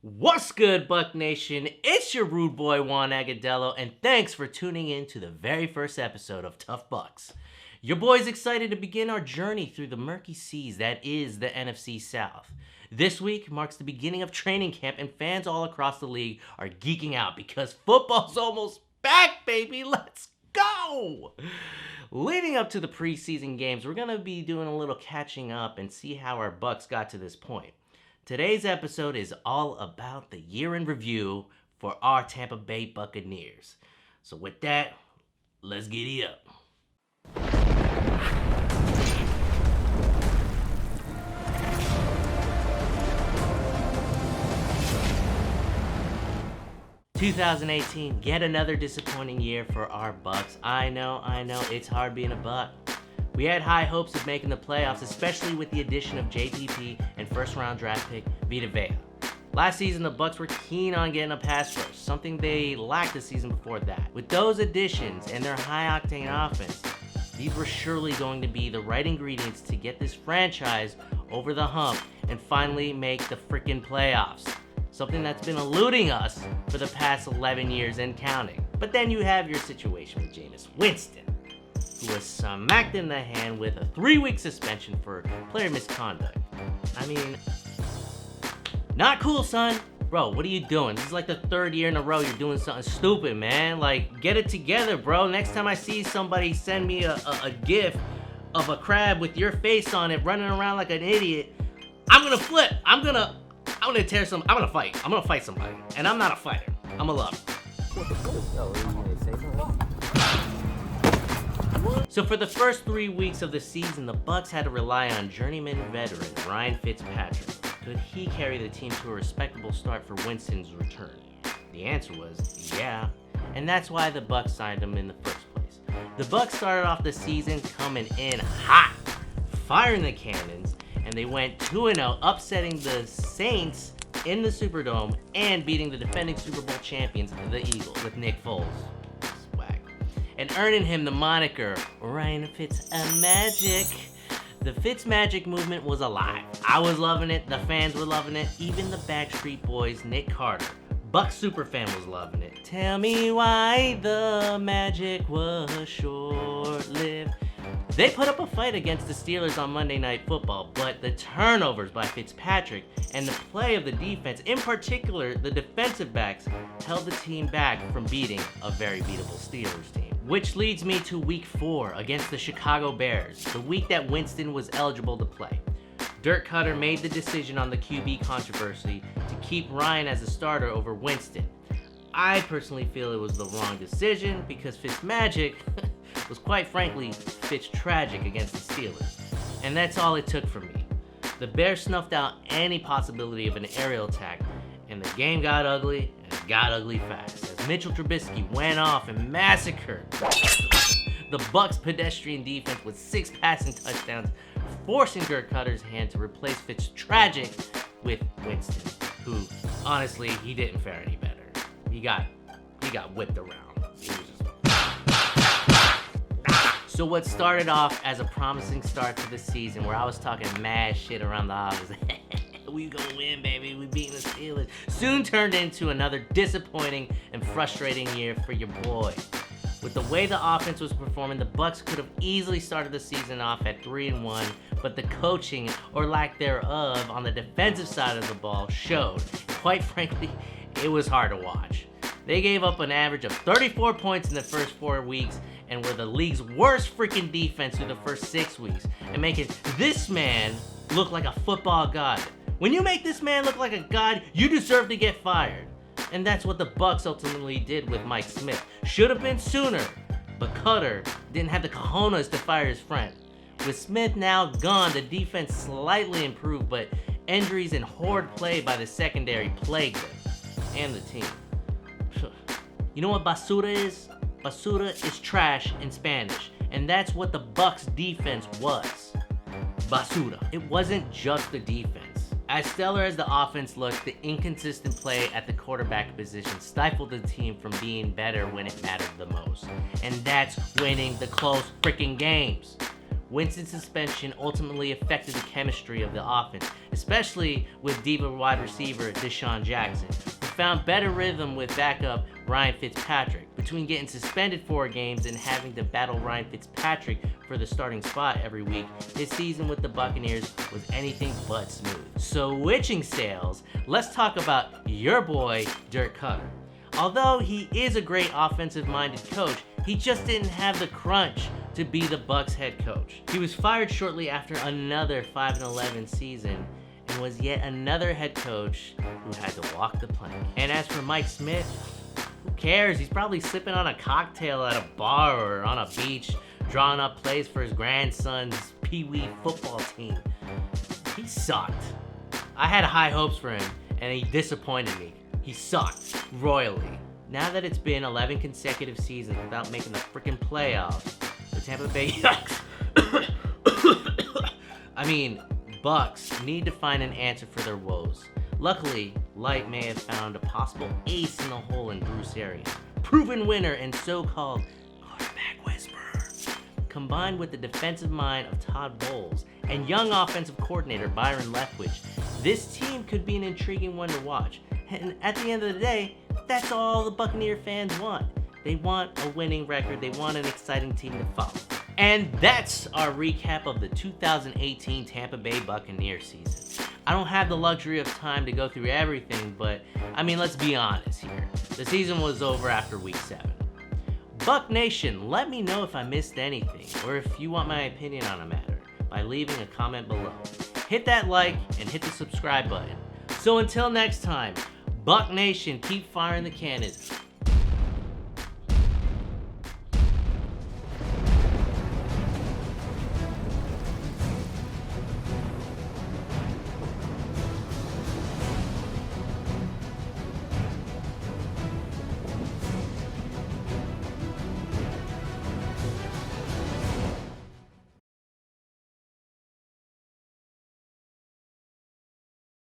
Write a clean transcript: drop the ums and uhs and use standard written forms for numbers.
What's good, Buck Nation? It's your rude boy Juan Agadello, and thanks for tuning in to the very first episode of Tuff Bucs. Your boy's excited to begin our journey through the murky seas that is the NFC South. This week marks the beginning of training camp, and fans all across the league are geeking out because football's almost back, baby. Let's go! Leading up to the preseason games, we're going to be doing a little catching up and see how our Bucs got to this point. Today's episode is all about the year in review for our Tampa Bay Buccaneers. So with that, let's get it up. "2018, yet another disappointing year for our Bucs. I know, it's hard being a Buc. We had high hopes of making the playoffs, especially with the addition of JPP and first-round draft pick Vita Vea. Last season, the Bucs were keen on getting a pass rush, something they lacked the season before that. With those additions and their high-octane offense, these were surely going to be the right ingredients to get this franchise over the hump and finally make the freaking playoffs. Something that's been eluding us for the past 11 years and counting. But then you have your situation with Jameis Winston, who was smacked in the hand with a 3-week suspension for player misconduct. I mean, not cool, son. Bro, what are you doing? This is like the third year in a row you're doing something stupid, man. Like, get it together, bro. Next time I see somebody send me a gif of a crab with your face on it running around like an idiot, I'm gonna flip. I'm gonna tear some. I'm gonna fight. I'm gonna fight somebody. And I'm not a fighter. I'm a lover. So for the first 3 weeks of the season, the Bucs had to rely on journeyman veteran Ryan Fitzpatrick. Could he carry the team to a respectable start for Winston's return? The answer was yeah, and that's why the Bucs signed him in the first place. The Bucs started off the season coming in hot, firing the cannons, and they went 2-0, upsetting the Saints in the Superdome and beating the defending Super Bowl champions, the Eagles, with Nick Foles. And earning him the moniker Ryan Fitzmagic. The Fitzmagic movement was alive. I was loving it, the fans were loving it, even the Backstreet Boys, Nick Carter, Buck superfan, was loving it. Tell me why the magic was short-lived. They put up a fight against the Steelers on Monday Night Football, but the turnovers by Fitzpatrick and the play of the defense, in particular the defensive backs, held the team back from beating a very beatable Steelers team. Which leads me to week 4 against the Chicago Bears, the week that Winston was eligible to play. Dirk Cutter made the decision on the QB controversy to keep Ryan as a starter over Winston. I personally feel it was the wrong decision because Fitzmagic was quite frankly Fitz-tragic against the Steelers. And that's all it took from me. The Bears snuffed out any possibility of an aerial attack, and the game got ugly, and it got ugly fast, as Mitchell Trubisky went off and massacred the Bucs' pedestrian defense with 6 passing touchdowns, forcing Dirk Cutter's hand to replace Fitz-tragic with Winston, who, honestly, he didn't fare any better. He got whipped around. He was just... So what started off as a promising start to the season, where I was talking mad shit around the office, we gonna win, baby, we beating the Steelers, soon turned into another disappointing and frustrating year for your boy. With the way the offense was performing, the Bucs could have easily started the season off at 3-1, but the coaching, or lack thereof, on the defensive side of the ball showed. Quite frankly, it was hard to watch. They gave up an average of 34 points in the first 4 weeks and were the league's worst freaking defense through the first 6 weeks, and making this man look like a football god. When you make this man look like a god, you deserve to get fired. And that's what the Bucs ultimately did with Mike Smith. Should have been sooner, but Cutter didn't have the cojones to fire his friend. With Smith now gone, the defense slightly improved, but injuries and horrid play by the secondary plagued them and the team. You know what basura is? Basura is trash in Spanish, and that's what the Bucs defense was. Basura. It wasn't just the defense. As stellar as the offense looked, the inconsistent play at the quarterback position stifled the team from being better when it mattered the most. And that's winning the close freaking games. Winston's suspension ultimately affected the chemistry of the offense, especially with diva wide receiver Deshaun Jackson, who found better rhythm with backup Ryan Fitzpatrick. Between getting suspended 4 games and having to battle Ryan Fitzpatrick for the starting spot every week, his season with the Buccaneers was anything but smooth. Switching sails, let's talk about your boy, Dirk Koetter. Although he is a great offensive-minded coach, he just didn't have the crunch to be the Bucs head coach. He was fired shortly after another 5-11 season and was yet another head coach who had to walk the plank. And as for Mike Smith, who cares? He's probably sipping on a cocktail at a bar or on a beach, drawing up plays for his grandson's pee-wee football team. He sucked. I had high hopes for him, and he disappointed me. He sucked royally. Now that it's been 11 consecutive seasons without making the freaking playoffs, the Tampa Bay Bucs need to find an answer for their woes. Luckily, Light may have found a possible ace in the hole in Bruce Arians, proven winner and so-called quarterback whisperer. Combined with the defensive mind of Todd Bowles and young offensive coordinator Byron Leftwich, this team could be an intriguing one to watch. And at the end of the day, that's all the Buccaneer fans want. They want a winning record. They want an exciting team to follow. And that's our recap of the 2018 Tampa Bay Buccaneers season. I don't have the luxury of time to go through everything, but let's be honest here. The season was over after week 7. Buck Nation, let me know if I missed anything or if you want my opinion on a matter by leaving a comment below. Hit that like and hit the subscribe button. So until next time, Buck Nation, keep firing the cannons.